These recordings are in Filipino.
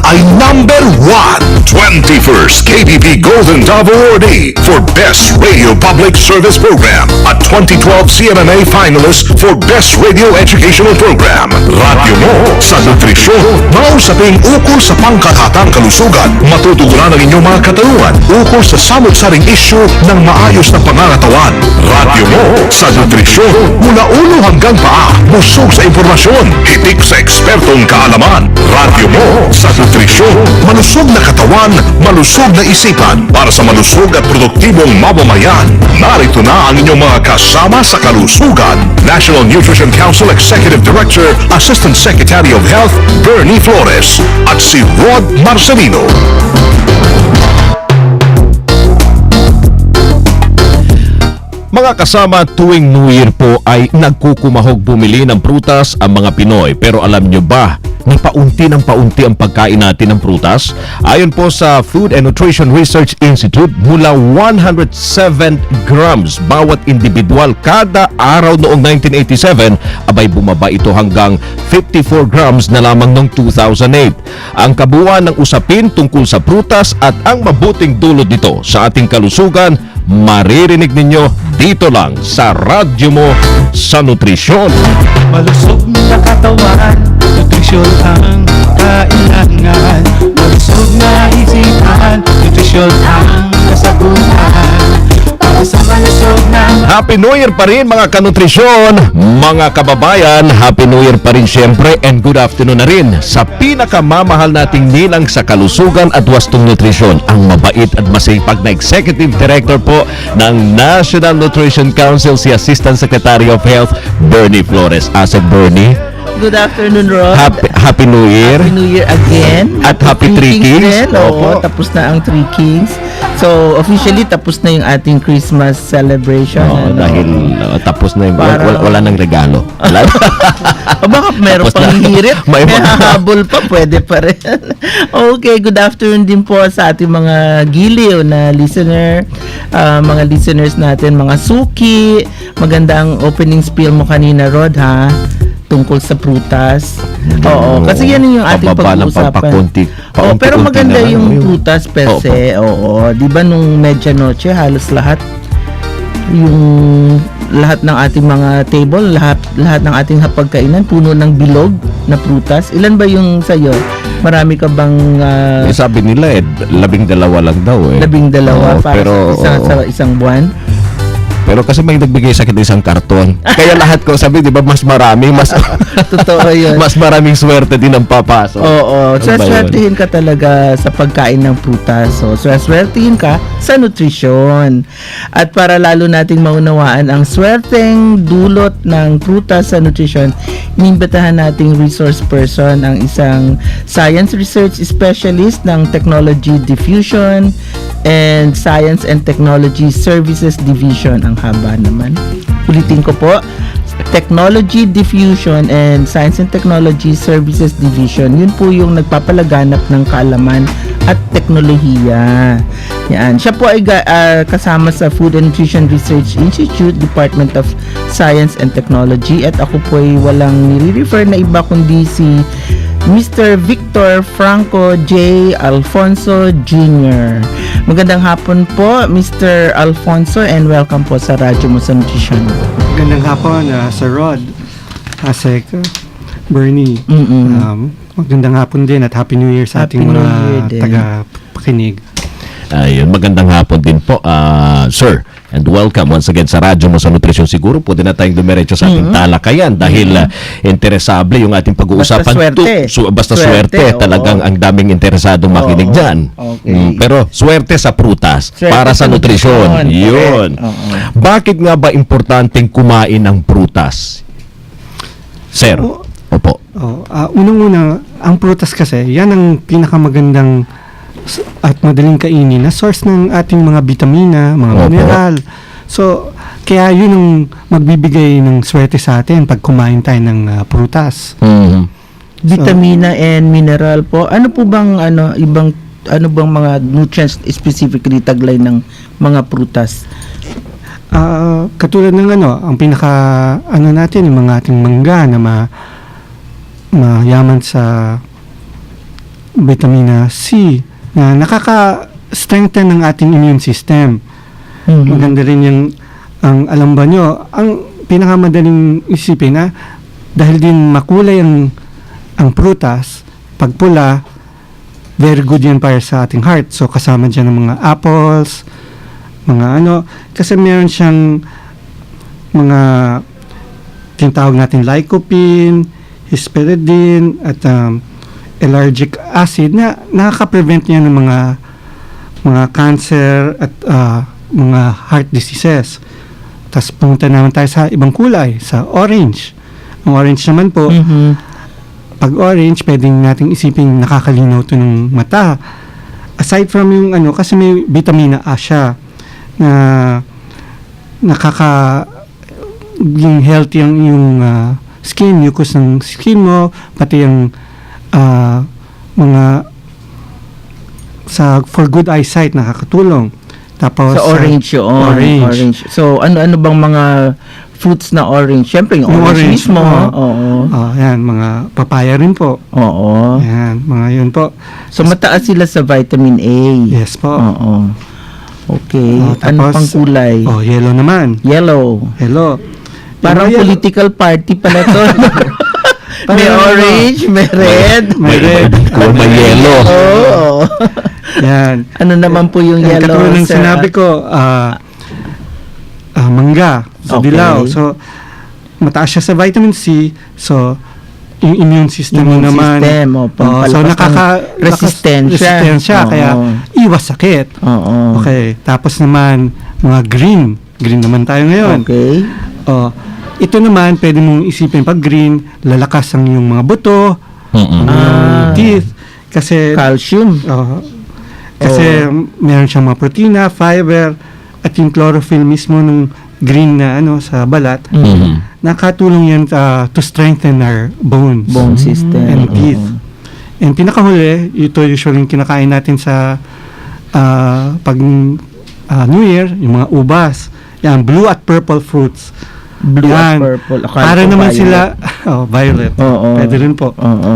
ay number 1. 21st KBP Golden Dove Awardee for Best Radio Public Service Program at 2012 CMMA Finalist for Best Radio Educational Program. Radyo mo sa nutrisyon. Mausaping ukol sa pangkathatang kalusugan. Matutugunan ang inyong mga katanungan ukol sa samot-saring issue ng maayos na pangangatawan. Radyo mo sa nutrisyon. Mula ulo hanggang paa. Busog sa impormasyon. Hitik sa ekspertong kaalaman. Radyo mo sa nutrisyon. Malusog na katawan, malusog na isipan para sa malusog at produktibong mamamayan. Narito na ang inyong mga kasama sa kalusugan. National Nutrition Council Executive Director, Assistant Secretary of Health, Bernie Flores at si Rod Marcelino. Mga kasama, tuwing New Year po ay nagkukumahog bumili ng prutas ang mga Pinoy. Pero alam nyo ba na paunti ng paunti ang pagkain natin ng prutas? Ayon po sa Food and Nutrition Research Institute, mula 107 grams bawat individual kada araw noong 1987, abay bumaba ito hanggang 54 grams na lamang noong 2008. Ang kabuuan ng usapin tungkol sa prutas at ang mabuting dulot nito sa ating kalusugan, maririnig ninyo dito lang sa radyo mo sa nutrisyon. Malusog na katawan, nutrisyon ang kailangan. Malusog na isipan, nutrisyon ang kasagutan. Para sa malusog na... Happy New Year pa rin mga kanutrisyon, mga kababayan. Happy New Year pa rin syempre, and good afternoon na rin sa pinakamamahal nating ninang sa kalusugan at wastong nutrisyon, ang mabait at masipag na Executive Director po ng National Nutrition Council, si Assistant Secretary of Health, Bernie Flores. Asset Bernie, Good afternoon, Rod. Happy New Year. Happy New Year again. At Happy Three Kings. Din. Oo, tapos na ang Three Kings. So, officially, tapos na yung ating Christmas celebration. Oo, dahil tapos na yung wala nang regalo. O baka meron Tapos pang na. hirit. May May hahabol pa, pwede pa rin. Okay, good afternoon din po sa ating mga giliw na listener, mga listeners natin, mga suki. Magandang opening spiel mo kanina, Rod, ha? Tungkol sa prutas. Oo, kasi yan yung ating pag-uusapan. Pero maganda yung prutas per se. Oo, di ba nung medianoche, halos lahat ng ating mga table, lahat ng ating hapagkainan puno ng bilog na prutas. Ilan ba yung sa'yo? Marami ka bang sabi nila 12 lang daw eh. 12 para pero, sa isang buwan? Pero kasi may nagbigay sa akin isang karton. Kaya lahat ko sabi, di ba, mas marami, Totoo yun. mas maraming swerte din ang papasok. Oo. Swertihin ka talaga sa pagkain ng prutas. So, swertihin ka sa nutrisyon. At para lalo nating maunawaan ang swerteng dulot ng prutas sa nutrisyon, inimbitahan nating resource person, ang isang science research specialist ng Technology Diffusion and Science and Technology Services Division. Ang haba naman. Ulitin ko po, Technology Diffusion and Science and Technology Services Division. Yun po yung nagpapalaganap ng kaalaman at teknolohiya. Yan. Siya po ay kasama sa Food and Nutrition Research Institute, Department of Science and Technology, at ako po ay walang nire-refer na iba kundi si Mr. Victor Franco J. Alfonso Jr. Magandang hapon po, Mr. Alfonso, and welcome po sa Radyo Mo sa Nutrition. Magandang hapon, Sir Rod, Asek, Bernie. Magandang hapon din at Happy New Year sa ating mga taga-pakinig. Ayun, magandang hapon din po, sir. And welcome once again sa Radyo Mo sa Nutrisyon. Siguro po din na tayong dumiretso sa ating talakayan dahil interesable yung ating pag-uusapan. Basta swerte. Talagang ang daming interesadong makinig dyan. Okay. Pero swerte sa prutas, para sa nutrisyon. Yun. Bakit nga ba importanteng kumain ng prutas? Sir? Opo. Unang-una, ang prutas kasi, yan ang pinakamagandang at madaling kainin na source ng ating mga bitamina, mga mineral. So, kaya yun ang magbibigay ng swerte sa atin pag kumain tayo ng prutas. Vitamina and mineral po. Ano po bang ano bang mga nutrients specifically taglay ng mga prutas? Katulad ng ang pinaka natin, yung mga ating mangga na mayaman sa vitamina C na nakaka-strengthen ng ating immune system. Mhm. Maganda rin yung, alam ba nyo, ang pinakamadaling isipin na dahil din makulay ang prutas, pag pula, very good yan para sa ating heart. So, kasama dyan ng mga apples, kasi meron siyang mga tinatawag natin lycopene, hesperidine, at ellagic acid na nakaka-prevent niya ng mga cancer at mga heart diseases. Tapos pumunta naman tayo sa ibang kulay, sa orange. Ang orange naman po, Mhm. pag orange, pwedeng nating isipin nakakalinaw to ng mata. Aside from yung kasi may vitamina A siya na yung healthy yung skin, mucus ng skin mo, pati yung mga for good eyesight nakakatulong. Tapos Sa orange yun. orange. So, ano bang mga fruits na orange? Siyempre, yung orange mismo. Oo. Yan, mga papaya rin po. Oo. Yan, mga yun po. So, mataas sila sa vitamin A. Yes po. Oo. Okay. Ano Tapos, pang kulay? yellow naman. Yellow. Hello. Parang Yung yellow- political party pala to. May Parang orange, may red. May red. May yellow. Oo. Yan. Ano naman po yung Yan, yellow? katulad ng sir? sinabi ko, mangga, sa Okay. dilaw. So, mataas siya sa vitamin C. So, yung immune system mo Immune naman. system, so, resistensya. Oo. Kaya, iwas sakit. Oo. Okay. Tapos naman, mga green. Green naman tayo ngayon. Okay. Ito naman, pwede mong isipin pag green, lalakas ang yung mga buto, Mm-mm. ang teeth. Kasi, Calcium. kasi meron siyang mga protina, fiber, at yung chlorophyll mismo ng green na sa balat, Mhm. nakatulong yan to strengthen our bones Bone system. and Oo. teeth. And pinakahuli, ito usually yung kinakain natin sa pag New Year, yung mga ubas. Yan, blue at purple fruits. Blue Yan. at purple. Akala Para ko naman violet. sila, violet. Oo. Pwede rin po. Oo.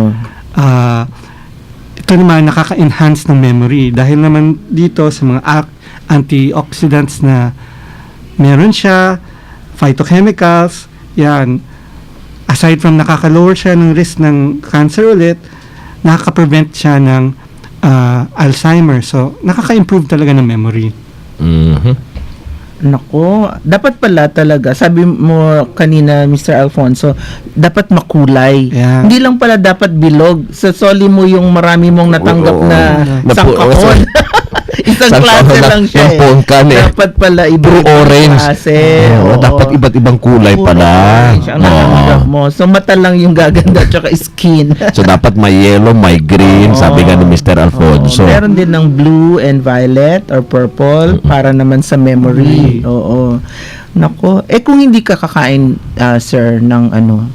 Ito naman nakaka-enhance ng memory dahil naman dito sa mga antioxidants na meron siya, phytochemicals, yan. Aside from nakaka-lower siya ng risk ng cancer ulit, nakaka-prevent siya ng Alzheimer. So, nakaka-improve talaga ng memory. Mhm. Nako, dapat pala talaga, sabi mo kanina, Mr. Alfonso, dapat makulay. Yeah. Hindi lang pala dapat bilog. Sa soli mo yung marami mong natanggap Oo. na sangkahon. Isang klase lang siya Yung pongkan eh. Dapat pala True orange. klase. Oo, dapat iba't ibang kulay Puro pala. orange ang natanggap mo. So, mata lang yung gaganda tsaka skin. So dapat may yellow, may green, Oo. sabi nga ni Mr. Alfonso. Oo. Meron din ng blue and violet or purple para naman sa memory. Oo. Nako, kung hindi ka kakain, sir, ng ano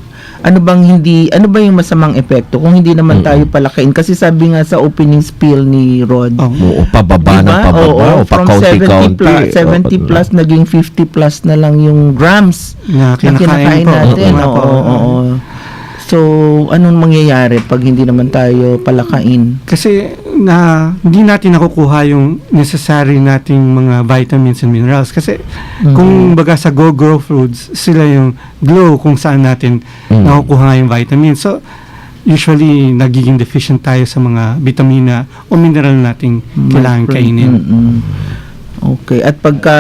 ba yung masamang epekto kung hindi naman tayo palakain? Kasi sabi nga sa opening spiel ni Rod, Oo, pababa ng pababa. Oo, O, from 70 plus, naging 50 plus na lang yung grams Na na kinakain po. natin. Oo, po. Oo. So, anong mangyayari pag hindi naman tayo palakain? Kasi hindi natin nakukuha yung necessary nating mga vitamins and minerals. Kasi kung baga sa Go-Grow Foods, sila yung glow kung saan natin nakukuha yung vitamins. So, usually, nagiging deficient tayo sa mga vitamina o mineral nating kailangan kainin. Okay. At pagka,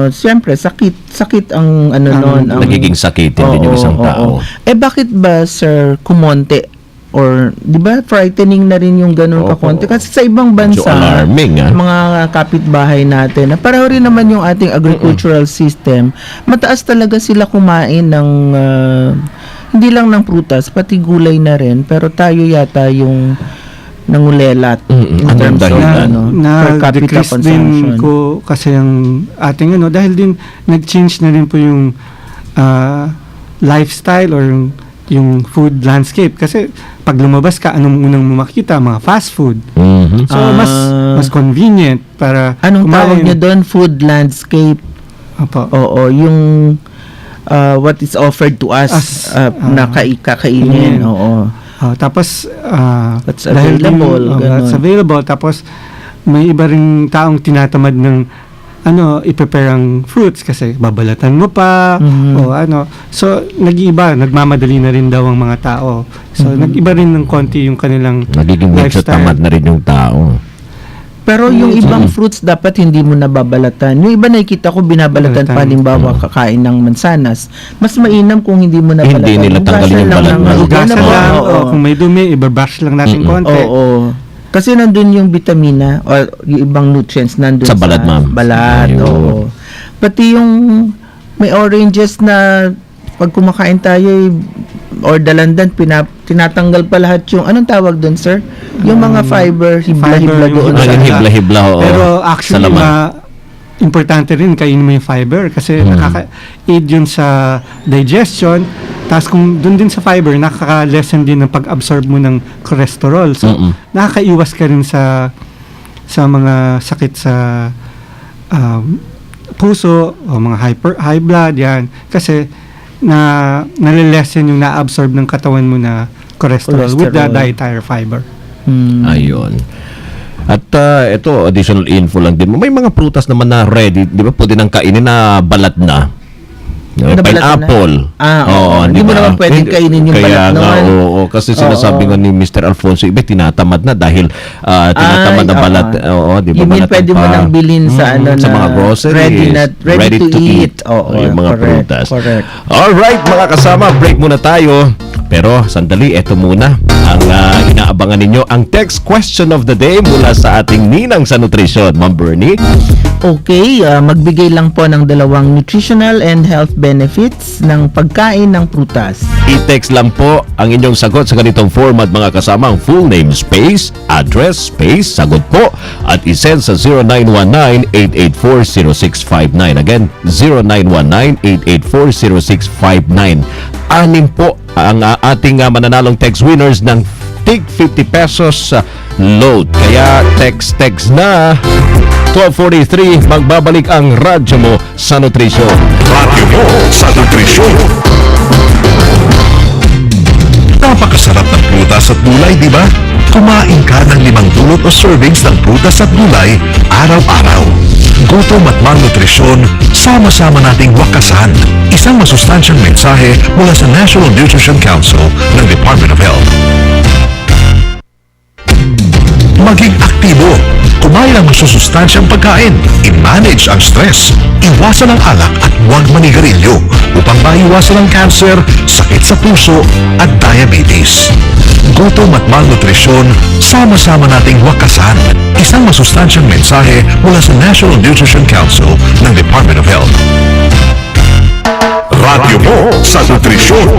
siyempre, sakit ang nun. Nagiging sakitin din yung isang tao. Bakit ba, sir, kumonte? Or, di ba, frightening na rin yung ganun Oo. kakonti? Kasi sa ibang Medyo bansa, alarming, mga kapitbahay natin, na pareho rin naman yung ating agricultural system, mataas talaga sila kumain ng, hindi lang ng prutas, pati gulay na rin, pero tayo yata yung nangulelat in Anong terms of dahilan? per capita decrease din consumption. ko kasi ang ating dahil din nag-change na rin po yung lifestyle or yung food landscape kasi pag lumabas ka anong unang mo makita mga fast food, Mhm. so mas convenient para Anong tawag kumain. niyo doon? Food landscape. Opo. Oo, yung what is offered to us As, na kakainin. kainin. Oo. Tapos, What's dahil din- available, ganun. what's available. Tapos, may iba rin taong tinatamad ng i-prepare ang fruits kasi babalatan mo pa o So, nag-iiba, nagmamadali na rin daw ang mga tao. So, nag-iba rin ng konti yung kanilang Nagiging medyo lifestyle. tamad na rin yung tao. Pero yung ibang fruits dapat hindi mo nababalatan. Yung iba nakikita ko binabalatan pa, halimbawa kakain ng mansanas. Mas mainam kung hindi mo nabalatan. Hindi nila tanggalin yung balat na. Hugasan lang, Oo. kung may dumi, i-brush lang natin konti. Oo. Kasi nandun yung vitamina o yung ibang nutrients nandun Sa balat, ma'am. balat, Ayun. oo. Pati yung may oranges na pag kumakain tayo or dalandan, tinatanggal pa lahat yung, anong tawag doon, sir? Yung mga fiber, hibla-hibla yung doon. Ah, yung hibla-hibla, oo. Pero Sa actually, laman. importante rin kainin mo yung fiber kasi nakaka-aid yun sa digestion. Tapos kung dun din sa fiber, nakaka-lessen din ng pag-absorb mo ng cholesterol. So, nakakaiwas ka rin sa mga sakit sa puso o mga high blood, yan. Kasi nalilesen yung na-absorb ng katawan mo na cholesterol with the Cholesterol. dietary fiber. Ayun. At ito, additional info lang din. May mga prutas naman na ready, di ba? Pwede nang kainin na balat na. Nabalatan Pineapple. na? Oo. Hindi mo naman pwedeng kainin yung balat Kaya nga, nun. oo. Kasi sinasabi nga ni Mr. Alfonso, iba tinatamad na dahil tinatamad na balat. Oo, di ba? You mean balatan pwede mo pa. nang bilhin sa sa mga groceries. ready to eat. Oo, yung mga correct, prutas. correct. Alright, mga kasama, break muna tayo. Pero sandali, eto muna ang inaabangan ninyo, ang text question of the day mula sa ating ninang sa nutrisyon, Ma'am Bernie. Okay, magbigay lang po ng 2 nutritional and health benefits ng pagkain ng prutas. I-text lang po ang inyong sagot sa ganitong format, mga kasama, ang full name space, address space, sagot po, at isend sa 0919-884-0659. Again, 0919-884-0659. Anim po ang ating mananalong text winners ng tig 50 pesos load. Kaya text na 12:43, magbabalik ang radyo mo sa nutrisyon. Radio mo sa nutrisyon. Napakasarap ng prutas at gulay, di ba? Kumain ka ng 5 dulot o servings ng prutas at gulay araw-araw. Gutom at malnutrisyon, sama-sama nating wakasan. Isang masustansyang mensahe mula sa National Nutrition Council ng Department of Health. Maging aktibo. Kumain ng masusustansyang pagkain. I-manage ang stress. Iwasan ang alak at huwag manigarilyo upang maiwasan ang cancer, sakit sa puso at diabetes. Gutom at malnutrisyon, sama-sama nating wakasan. Isang masustansyang mensahe mula sa National Nutrition Council ng Department of Health. Radio mo sa nutrisyon.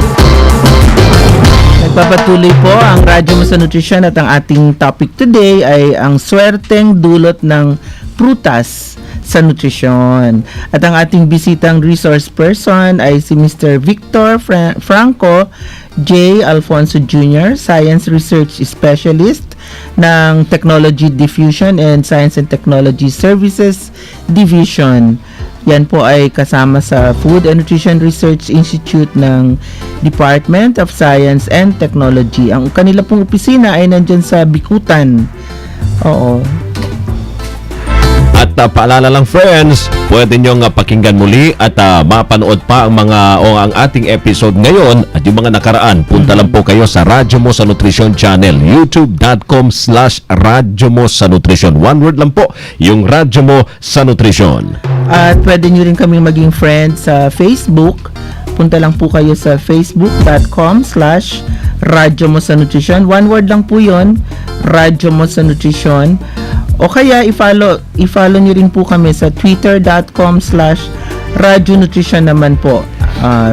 Nagpapatuloy po ang Radyo Mo sa Nutrisyon at ang ating topic today ay ang swerteng dulot ng prutas sa nutrisyon. At ang ating bisitang resource person ay si Mr. Victor Franco J. Alfonso Jr., Science Research Specialist ng Technology Diffusion and Science and Technology Services Division. Yan po ay kasama sa Food and Nutrition Research Institute ng Department of Science and Technology. Ang kanila pong opisina ay nandyan sa Bikutan. Oo. At paalala lang, friends, pwede nyo pakinggan muli at mapanood pa ang ang ating episode ngayon at yung mga nakaraan. Punta lang po kayo sa Radyo Mo sa Nutrisyon channel, youtube.com/Radyo Mo sa Nutrisyon. One word lang po, yung Radyo Mo sa Nutrisyon. At pwede nyo rin kaming maging friends sa Facebook. Punta lang po kayo sa facebook.com/Radyo Mo sa Nutrisyon. One word lang po yun, Radyo Mo sa Nutrisyon. O kaya i-follow nyo rin po kami sa twitter.com/Radyo Nutrition naman po.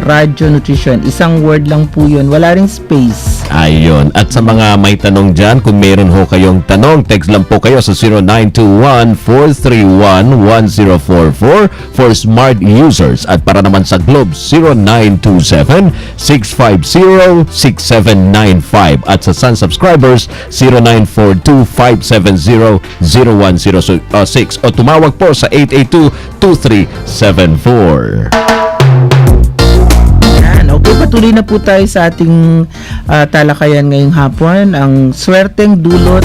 Radyo Nutrition. Isang word lang po yun. Wala ring space. Ayun. At sa mga may tanong dyan, kung meron ho kayong tanong, text lang po kayo sa 0921-431-1044 for smart users. At para naman sa Globe, 0927-650-6795. At sa Sun subscribers, 0942-570-0106. O tumawag po sa 882-2374. Okay, Patuloy na po tayo sa ating talakayan ngayong hapon, ang swerteng dulot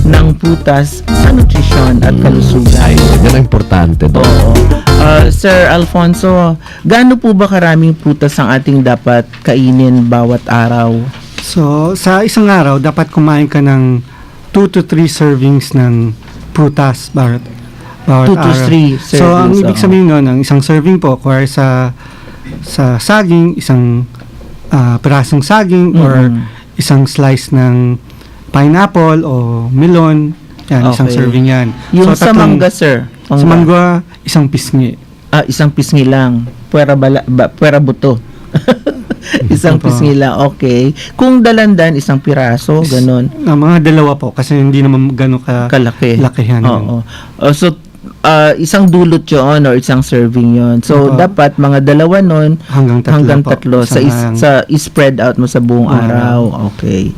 ng prutas sa nutrisyon at kalusugan. Ay, yan ang importante doon. Oo. Sir Alfonso, gaano po ba karaming prutas ang ating dapat kainin bawat araw? So, sa isang araw, dapat kumain ka ng 2 to 3 servings ng prutas bawat 2 to araw. 3 So, ang servings, ibig oo. sabihin nun, ang isang serving po, kung sa saging, isang pirasong saging, or isang slice ng pineapple o melon, yan, isang Okay. serving yan. Yung So, sa mangga, sir? Sa mangga, isang pisngi. Isang pisngi lang. Puwera buto. Isang Opo. pisngi lang. Okay. Kung dalandan, isang piraso, ganun. Mga dalawa po, kasi hindi naman gano'n Kalaki. lakihan. Oo. So, isang dulot yun or isang serving yun. So, Opo. dapat mga dalawa nun Hanggang tatlo po. Sa, spread out mo sa buong araw. Okay.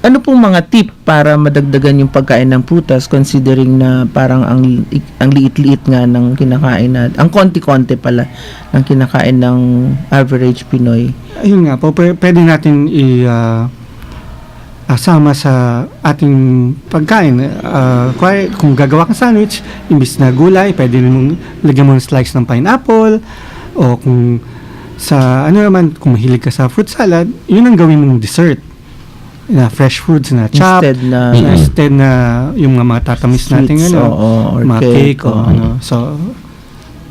Ano pong mga tip para madagdagan yung pagkain ng prutas considering na parang ang liit-liit nga ng kinakain natin, ang konti-konti pala ng kinakain ng average Pinoy? Ayun nga po, pwede natin asama sa ating pagkain. Kung gagawa kang sandwich, imbis na gulay, pwede mong lagyan mo ng slice ng pineapple, o kung sa kung mahilig ka sa fruit salad, yun ang gawin mong dessert. Na fresh fruits na chop, instead na yung mga tatamis natin Sweets, or mga cake, o So,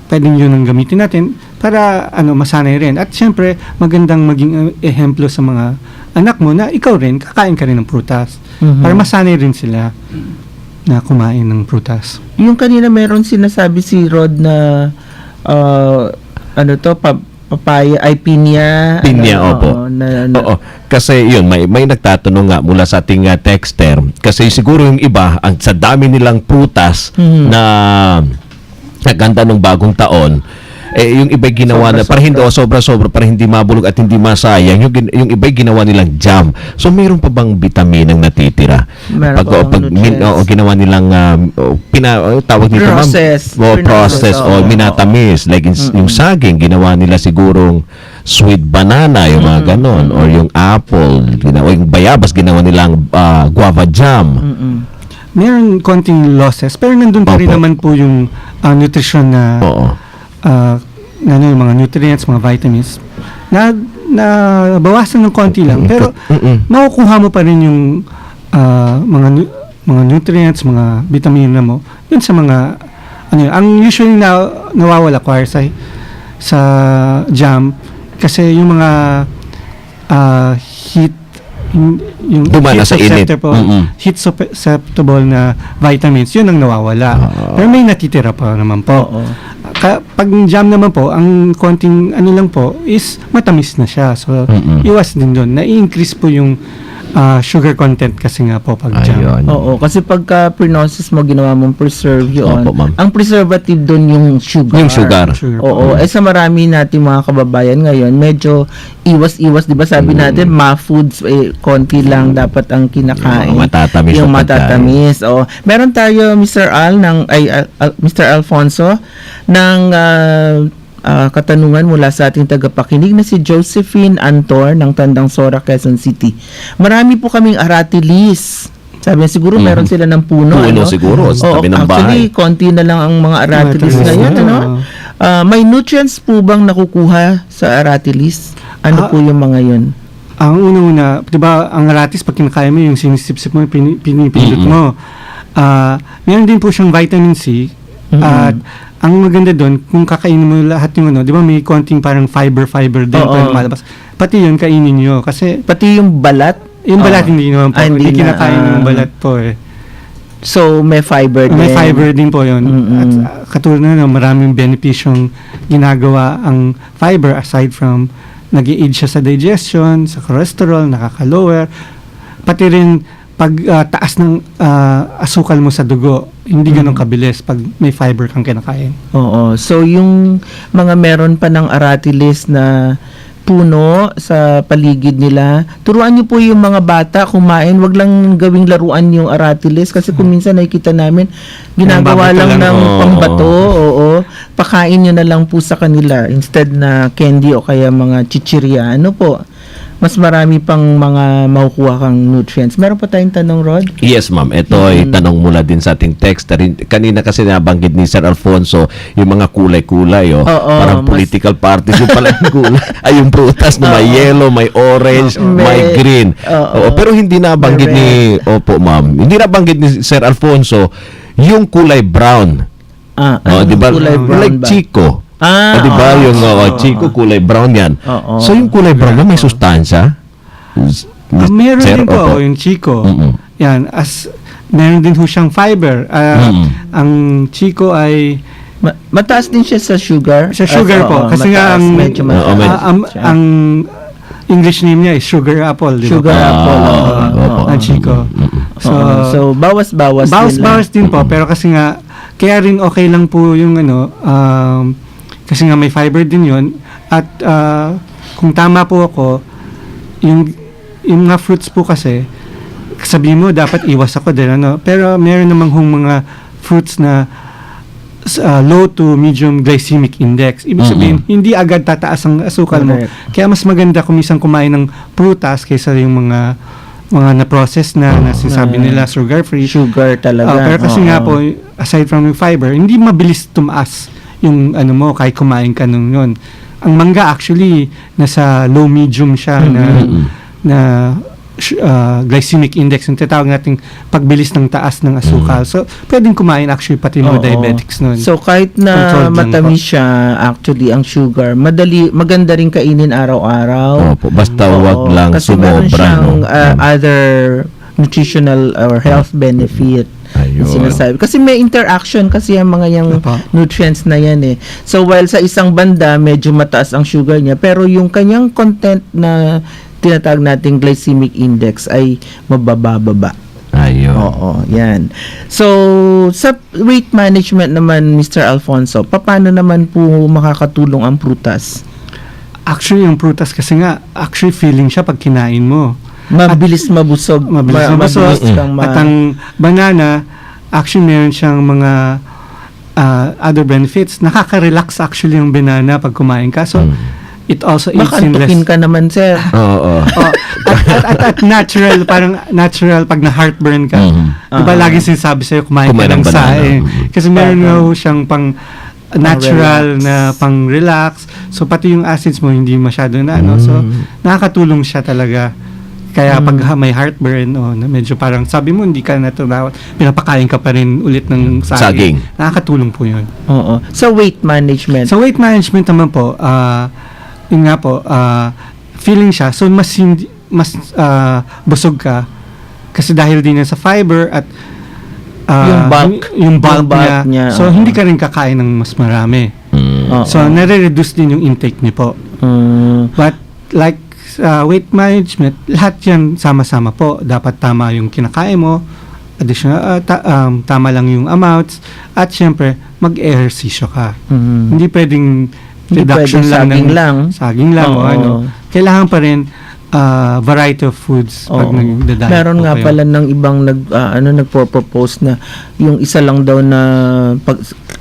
pwedeng yun ang gamitin natin para masanay rin. At syempre, magandang maging ehemplo sa mga anak mo na ikaw rin, kakain ka rin ng prutas. Para masanay rin sila na kumain ng prutas. Yung kanina meron sinasabi si Rod na papaya ay pinya. Opo. Oo. Kasi yun, may nagtatanong nga mula sa ating texter. Kasi siguro yung iba, sa dami nilang prutas na ganda ng bagong taon, yung iba'y ginawa na para hindi sobra-sobra para hindi mabulog at hindi masayang, yung iba'y ginawa nilang jam. So mayroon pa bang vitamin ang natitira? Pag ginawa nilang tawag nito process o minatamis, like yung saging ginawa nila sigurong sweet banana, yung mga ganon, or yung apple, yung bayabas ginawa nilang guava jam. Meron konting losses, pero nandun pa rin naman po yung nutrition na yung mga nutrients, mga vitamins na bawasan ng konti lang, pero makukuha mo pa rin yung mga nutrients, mga vitamina mo yun sa mga ang usually nawawala sa jam, kasi yung mga heat, yung Dumana sa init. heat susceptible na vitamins, yun ang nawawala. Pero may natitira pa naman po. Pag jam naman po, ang konting lang po is matamis na siya. So, iwas din doon. Na-increase po yung sugar content kasi nga po pag jam. Oo, kasi pagka pre-process mo, ginawa mong preserve yun. Opo, ma'am. Ang preservative doon yung sugar. Yung sugar. Oo, sa marami nating mga kababayan ngayon, medyo iwas-iwas, di ba sabi natin, foods, konti lang dapat ang kinakain. Matatamis. Yung matatamis. Meron tayo, Mr. Alfonso, ng katanungan mula sa ating tagapakinig na si Josephine Antor ng Tandang Sora, Quezon City. Marami po kaming aratilis. Sabi niya, siguro meron sila ng puno. Siguro, sa tabi ng bahay. Actually, konti na lang ang mga aratilis ngayon. May nutrients po bang nakukuha sa aratilis? Ano po yung mga yun? Ang una-una, di ba, ang aratis, pag kinakain mo, yung sinisip-sip mo, pinipindot mo. Meron din po siyang vitamin C. At ang maganda doon, kung kakainin mo lahat yung di ba may konting parang fiber din pa malabas. Pati yun, kainin nyo. Kasi, pati yung balat? Yung balat hindi naman po. Hindi kinakain yung balat po So, may fiber din? May fiber din po yun. At katulad na maraming benepisyong ginagawa ang fiber aside from nag-i-aid siya sa digestion, sa cholesterol, nakaka-lower. Pati rin pag taas ng asukal mo sa dugo, hindi ganun kabilis pag may fiber kang kinakain. Oo. So, yung mga meron pa ng aratilis na puno sa paligid nila. Turuan niyo po yung mga bata kumain, wag lang gawing laruan yung aratilis kasi kung minsan nakikita namin ginagawa Pambato lang lang. ng Oo. pambato, oo. Pakain niyo na lang po sa kanila instead na candy o kaya mga chichirya. Ano po? Mas marami pang mga makukuha kang nutrients. Meron pa tayong tanong, Rod? Yes, ma'am. Ito ay tanong mula din sa ating text. Kanina kasi nabanggit ni Sir Alfonso yung mga kulay-kulay. Oo, Parang mas- political parties yung pala yung kulay. Ay, yung prutas na may yellow, may orange, may green. Oo. Pero hindi nabanggit May ni... Opo, ma'am. Hindi nabanggit ni Sir Alfonso yung kulay brown. Di ba? Kulay brown Like ba? Chico. Di ba? Yung Chico, kulay brown yan. Oo. So, yung kulay brown ba may sustansya? Meron Sir, din po opo. yung Chico. Mm-mm. Yan, meron din ho siyang fiber. Ang Chico ay Mataas din siya sa sugar. sa sugar po. Kasi nga medyo mataas siya. ang English name niya is sugar apple. Di ba? Sugar apple. opo. Ang Chico. So, So bawas-bawas din lang. bawas din po. Pero kasi nga, kaya rin okay lang po yung kasi nga may fiber din yun. At kung tama po ako, yung mga fruits po kasi, sabihin mo, dapat iwas ako din. Pero meron namang mga fruits na low to medium glycemic index. Ibig sabihin, hindi agad tataas ang asukal mo. Correct. Kaya mas maganda kung minsan kumain ng prutas kaysa yung mga na-process na sinasabi nila sugar-free. Sugar talaga. Pero kasi Oo. nga po, aside from yung fiber, hindi mabilis tumaas yung mo kahit kumain ka nung yun. Ang mangga actually nasa low medium siya na glycemic index, yung tinatawag nating pagbilis ng taas ng asukal. So, pwedeng kumain actually pati mga Oo. diabetics nun. So kahit na Controlled lang matamis siya, actually ang sugar, maganda rin kainin araw-araw. Opo, basta Oo, wag lang kasi meron sumobra. siyang no? other nutritional or health benefit. Ayun. Sinasabi. Kasi may interaction kasi yung mga yung Apa. nutrients na yan eh. So while sa isang banda medyo mataas ang sugar niya, pero yung kanyang content na tinatawag nating glycemic index ay mabababa. Ayun. Oo, yan. So, sa weight management naman, Mr. Alfonso, paano naman po makakatulong ang prutas? Actually, yung prutas kasi nga, actually feeling siya pag kinain mo. Mabilis mabusog. Mabilis mabusog. Mabilis kang At ang banana, actually meron siyang mga other benefits. Nakaka-relax actually yung banana pag kumain ka. So, it also aids in less... Makantukin ka naman, sir. Oo. Oh, at natural, parang natural pag na-heartburn ka. Diba lagi sinasabi sa'yo, kumain Kumain ka ng ng banana. sae. Kasi meron nga ho siyang pang natural relax. na pang relax. So, pati yung acids mo hindi masyado na So, nakakatulong siya talaga. Kaya pag may heartburn, medyo parang sabi mo, hindi ka natural, pinapakain ka pa rin ulit ng Saging. Nakakatulong po yun. Oo. Sa weight management. Sa weight management naman po, yun nga po, feeling siya, so mas busog ka kasi dahil din yan sa fiber at Yung bulk niya. niya, So, oo. hindi ka rin kakain ng mas marami. Oo. So, nare-reduce din yung intake niyo po. But, like, weight management, lahat yan sama-sama po. Dapat tama yung kinakain mo, additional, tama lang yung amounts, at syempre, mag-ehersisyo ka. Hindi pwedeng Hindi reduction pwedeng lang saging ng lang. saging lang o Oo. ano. Kailangan pa rin variety of foods pag Oo. nagda-diet Meron po nga kayo. pala ng ibang nagpo-propose na yung isa lang daw na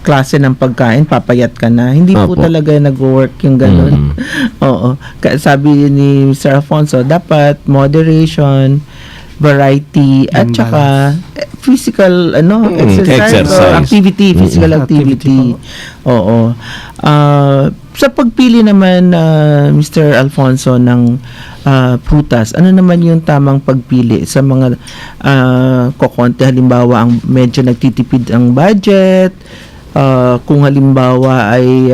klase ng pagkain, papayat ka na. Hindi po Opo. talaga nag-work yung ganun. Oo. Sabi ni Sir Alfonso, dapat moderation, variety, at And saka physical exercise. exercise. Activity, physical Activity activity. Oo. Sa pagpili naman, Mr. Alfonso, ng prutas, ano naman yung tamang pagpili sa mga kokonte? Halimbawa, ang medyo nagtitipid ang budget, kung halimbawa ay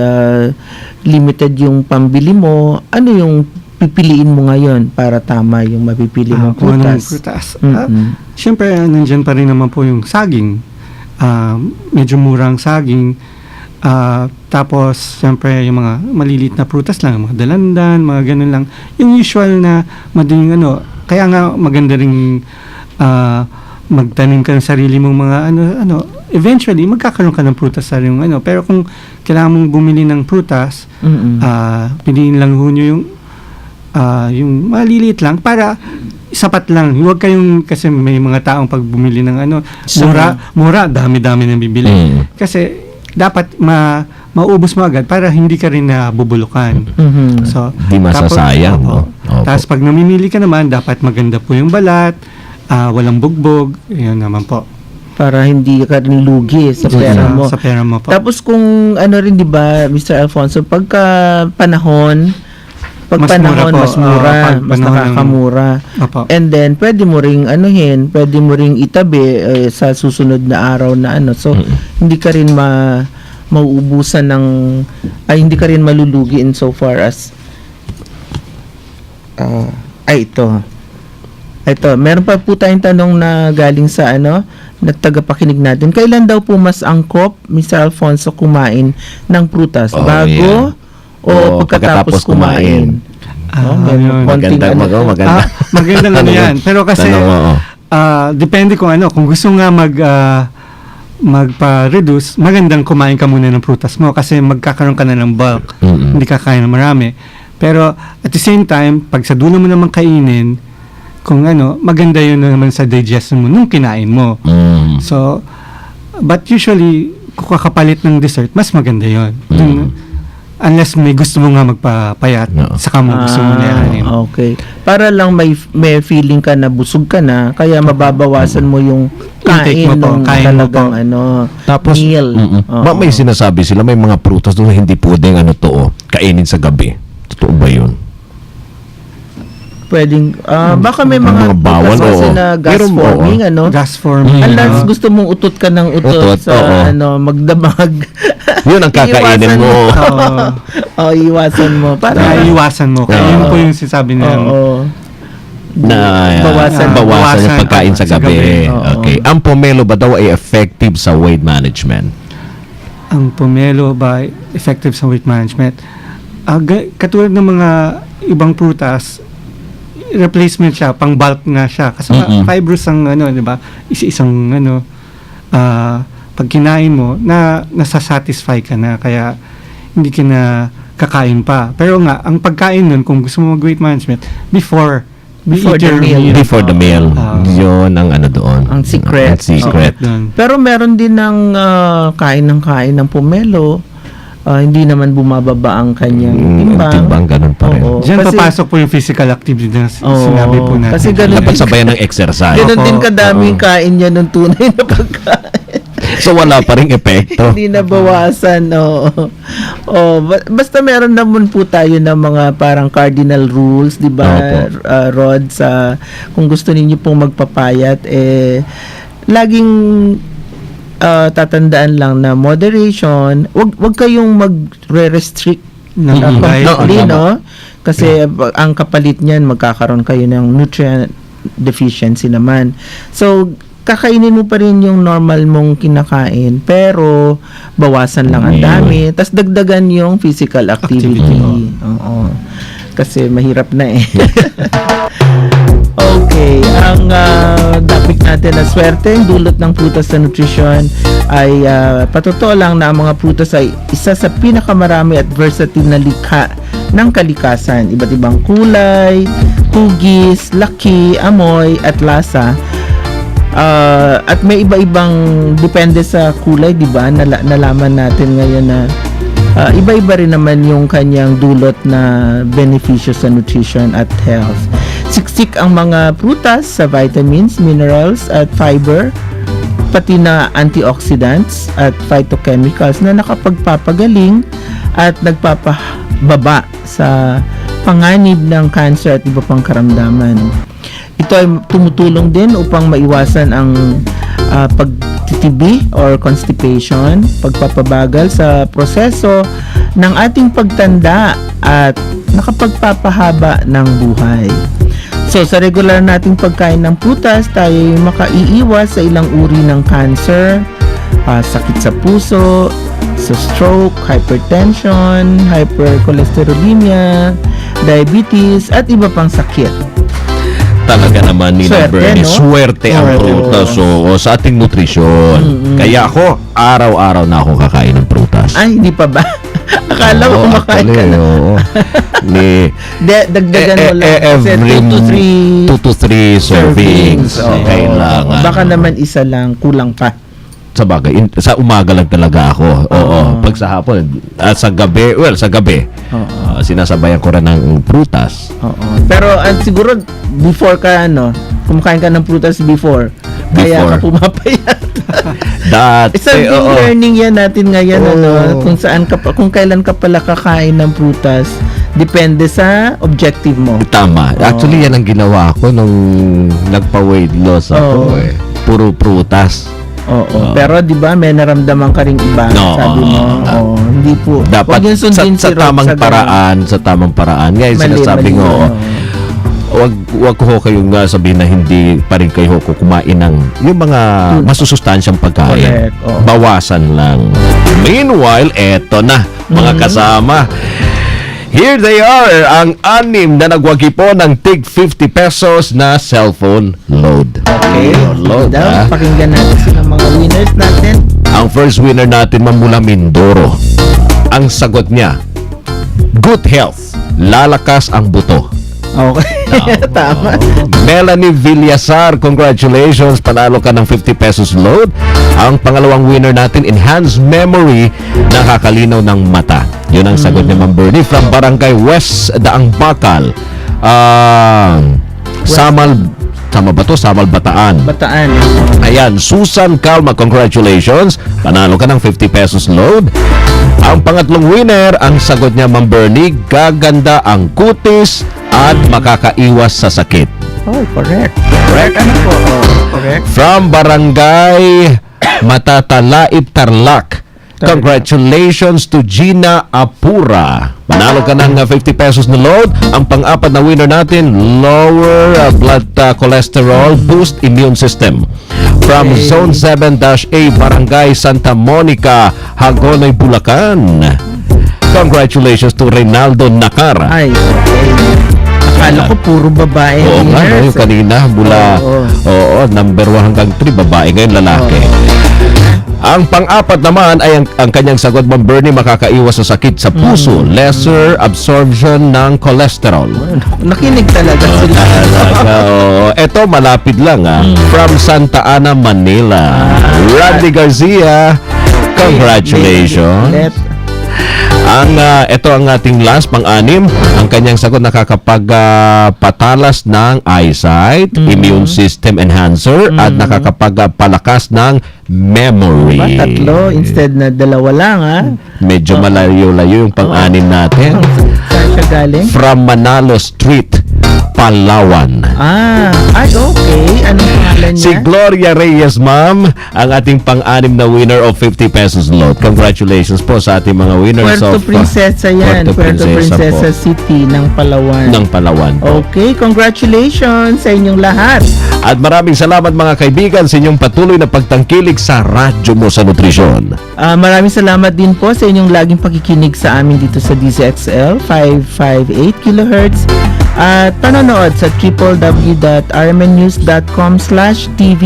limited yung pambili mo, ano yung pipiliin mo ngayon para tama yung mapipili mong kung anong prutas? prutas. Mm-mm. Siyempre, nandyan pa rin naman po yung saging. Medyo murang saging. Tapos, siyempre, yung mga maliliit na prutas lang, mga dalandan, mga ganun lang. Yung usual na madaling kaya nga maganda rin magtanim ka ng sarili mong mga eventually, magkakaroon ka ng prutas sa iyong pero kung kailangan mong bumili ng prutas, Mm-mm. piliin lang ho nyo yung yung maliliit lang para sapat lang. Huwag kayong, kasi may mga taong pag bumili ng mura, dami-dami nang bibili. Kasi dapat maubos mo agad para hindi ka rin nabubulukan. So, Di masasayang. Opo. Tapos pag namimili ka naman, dapat maganda po yung balat, walang bugbog, yun naman po. Para hindi ka rin lugi sa pera mo. Sa pera mo po. Tapos kung ano rin, di ba, Mr. Alfonso, pagka panahon, mas mura, mas nakakamura. Opo. And then, pwede mo ring pwede mo ring itabi sa susunod na araw na So, hindi ka rin mauubusan hindi ka rin malulugi in so far as ito, meron pa po tayong tanong na galing sa nagtagapakinig natin. Kailan daw po mas angkop, Mr. Alfonso, kumain ng prutas? Bago o pagkatapos kumain? Maganda. Magandang yan. Pero kasi, depende kung kung gusto nga magpa-reduce, magandang kumain ka muna ng prutas mo kasi magkakaroon ka na ng bulk. Hindi ka kaya ng marami. Pero at the same time, pag sa dulo mo naman kainin, kung maganda yun naman sa digestion mo nung kinain mo. So, but usually, kung kakapalit ng dessert, mas maganda yun. Unless may gusto mo nga magpapayat, saka mo gusto mo na yanin. Okay. Para lang may feeling ka na busog ka na, kaya mababawasan mo yung kain ng talagang Tapos, meal. may sinasabi sila, may mga prutas doon na hindi pwedeng kainin sa gabi. Totoo ba yun? Pwedeng, baka may mga bawal kasi na gas forming, Gas forming. Unless gusto mong utot ka ng utot sa, magdamag. Yun ang kakainin mo. Iwasan mo. Iwasan mo. Kaya yun po yung sinasabi nila. Bawasan yung pagkain sa gabi. Okay. Ang pomelo ba daw ay effective sa weight management? Ang pomelo ba effective sa weight management? Katulad ng mga ibang prutas, replacement siya, pang bulk nga siya. Kasi fibrous ang di ba? Isang pag kinain mo, nasasatisfy ka na, kaya hindi ka na kakain pa. Pero nga, ang pagkain nun, kung gusto mo mag-weight management, before the meal. Before the meal. Yun ang doon. Ang secret. Pero meron din ng kain ng pomelo, hindi naman bumababa ang kanyang timbang. Timbang, ganun pa rin. Diyan papasok po yung physical activity na sinabi po natin. Kasi ganun dapat sabayan ng exercise. Ganun din kadaming kain niya ng tunay na pagkain. So wala pa ring epekto. Hindi na bawasan. Basta meron naman po tayo ng mga parang cardinal rules, di ba, Rod, kung gusto ninyo pong magpapayat, laging tatandaan lang na moderation, wag kayong magre-restrict completely, kasi ang kapalit niyan, magkakaroon kayo ng nutrient deficiency naman. So, kakainin mo pa rin yung normal mong kinakain, pero bawasan lang ang dami, tas dagdagan yung physical activity. Kasi mahirap na Okay, ang topic natin na swerte, dulot ng prutas sa nutrisyon ay patotoo lang na ang mga prutas ay isa sa pinakamarami at versatile na likha ng kalikasan. Iba't ibang kulay, hugis, laki, amoy at lasa. At may iba-ibang depende sa kulay, di ba? Nalaman natin ngayon na iba-iba rin naman yung kanyang dulot na benepisyo sa nutrition at health. Siksik ang mga prutas sa vitamins, minerals at fiber, pati na antioxidants at phytochemicals na nakapagpapagaling at nagpapababa sa panganib ng cancer at iba pang karamdaman. Ito ay tumutulong din upang maiwasan ang pagtitibi or constipation, pagpapabagal sa proseso ng ating pagtanda at nakapagpapahaba ng buhay. So, sa regular nating pagkain ng prutas, tayo ay makaiiwas sa ilang uri ng cancer, sakit sa puso, sa stroke, hypertension, hypercholesterolemia, diabetes, at iba pang sakit. Talaga naman ni Bernie, swerte ang prutas sa ating nutrisyon. Kaya ako, araw-araw na ako kakain ng prutas. Ay, hindi pa ba? Akala mo kumakain ka na. Oo. Dagdagan mo lang. Kasi Every 2 to 3 2 to 3 servings. Oo. Kailangan. Baka naman isa lang, kulang pa. Sa bagay, sa umaga lang talaga ako. Oo. Pag sa hapon, sa gabi, sinasabayan ko rin ng prutas. Oo. Pero siguro, before ka, kumakain ka ng prutas before. Kaya ka pumapayat. Isang learning yan natin ngayon, kung kailan ka pala kakain ng prutas, depende sa objective mo. Tama. Actually, yan ang ginawa ko nung nagpa-weight loss ako eh. Puro prutas. Oo. Pero 'di ba may naramdaman ka ring iba, sabi mo. Hindi po. Dapat sa tamang paraan, sa tamang paraan. Ngayon sinasabi ko, wag ko kayong sabihin na hindi pa rin kayo kumain ng yung mga masusustansyang pagkain. Correct. Bawasan lang. Meanwhile, eto na mga kasama. Here they are, ang 6 na nagwagi po ng tig 50 pesos na cellphone load. Okay. Load, Pakinggan natin sila mga winners natin. Ang first winner natin mula Mindoro. Ang sagot niya, good health, lalakas ang buto. Okay. Tama. Melanie Villasar, congratulations, panalo ka ng 50 pesos load. Ang pangalawang winner natin, enhanced memory, nakakalinaw ng mata. Yun ang sagot ni Ma'am Bernie from Barangay West Daang Bakal. Tama ba to? Samal Bataan. Ayan, Susan Calma, congratulations. Panalo ka ng 50 pesos load. Ang pangatlong winner, ang sagot niya, Ma'am Bernie, gaganda ang kutis at makakaiwas sa sakit. Correct. Correct? Correct. From Barangay Matatalaib, Tarlac. Congratulations to Gina Apura. Manalo ka ng 50 pesos na load. Ang pang-apat na winner natin, lower blood cholesterol, boost immune system. From Zone 7-A, Barangay Santa Monica, Hagonoy, Bulacan. Congratulations to Reynaldo Nakara. Ay, okay. Akala ko puro babae. Oo nga, yung kanina mula number 1 hanggang 3 babae, ngayon lalaki. Ang pang-apat naman ay ang kanyang sagot, Ma'am Bernie, makakaiwas sa sakit sa puso, lesser absorption ng cholesterol. Nakinig talaga sila. Ito malapit lang from Santa Ana, Manila. Randy Garcia, congratulations. Ito ang ating last, pang-anim. Ang kanyang sagot, nakakapagpatalas ng eyesight, immune system enhancer, at nakakapagpalakas ng memory. Tatlo instead na dalawa lang, Medyo malayo-layo yung pang-anim natin. Saan siya galing? From Manalo Street, Palawan. Okay. Anong pangalan niya? Si Gloria Reyes, ma'am, ang ating pang-anim na winner of 50 pesos load. Congratulations po sa ating mga winners Puerto Princesa yan. Puerto Princesa City ng Palawan. Okay, congratulations sa inyong lahat. At maraming salamat mga kaibigan sa inyong patuloy na pagtangkilik sa radyo mo sa nutrisyon. Maraming salamat din po sa inyong laging pakikinig sa amin dito sa DZXL 558 kHz at panonood sa www.rmnnews.com/tv.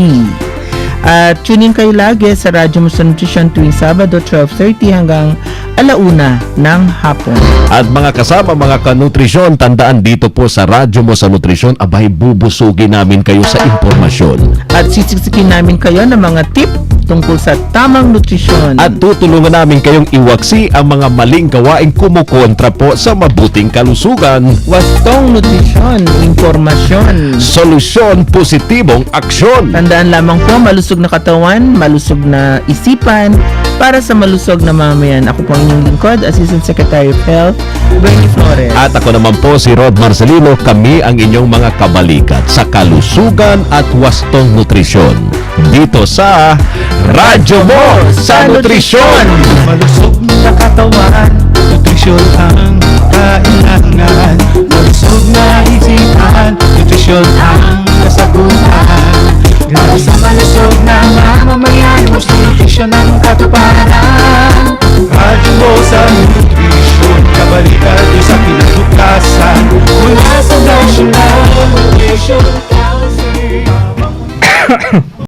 At tune in kayo lagi sa Radyo Mo sa Nutrisyon tuwing Sabado 12:30 hanggang 1:00 ng hapon. At mga kasama, mga kanutrisyon, tandaan dito po sa Radyo Mo sa Nutrisyon, abay bubusugin namin kayo sa impormasyon. At sisiksikin namin kayo ng mga tip tungkol sa tamang nutrisyon. At tutulungan namin kayong iwaksi ang mga maling gawaing kumukontra po sa mabuting kalusugan. Wastong nutrisyon, impormasyon, solusyon, positibong aksyon. Tandaan lamang po, malusog na katawan, malusog na isipan, para sa malusog na mamayan. Ako po ang inyong lingkod, Assistant Secretary of Health, Bernie Flores. At ako naman po si Rod Marcelino, kami ang inyong mga kabalikat sa kalusugan at wastong nutrisyon. Dito sa Radyo Mo sa Nutrisyon. Malusog na katawan, nutrisyon ang kailangan. Malusog na isipan, nutrisyon ang kasagutan. Para sa malusog na mamamayan, gusto nutrisyon ang katuparan. Radyo Mo sa Nutrisyon, kabalikan nyo sa kinabukasan. Mula sa National Nutrition Council.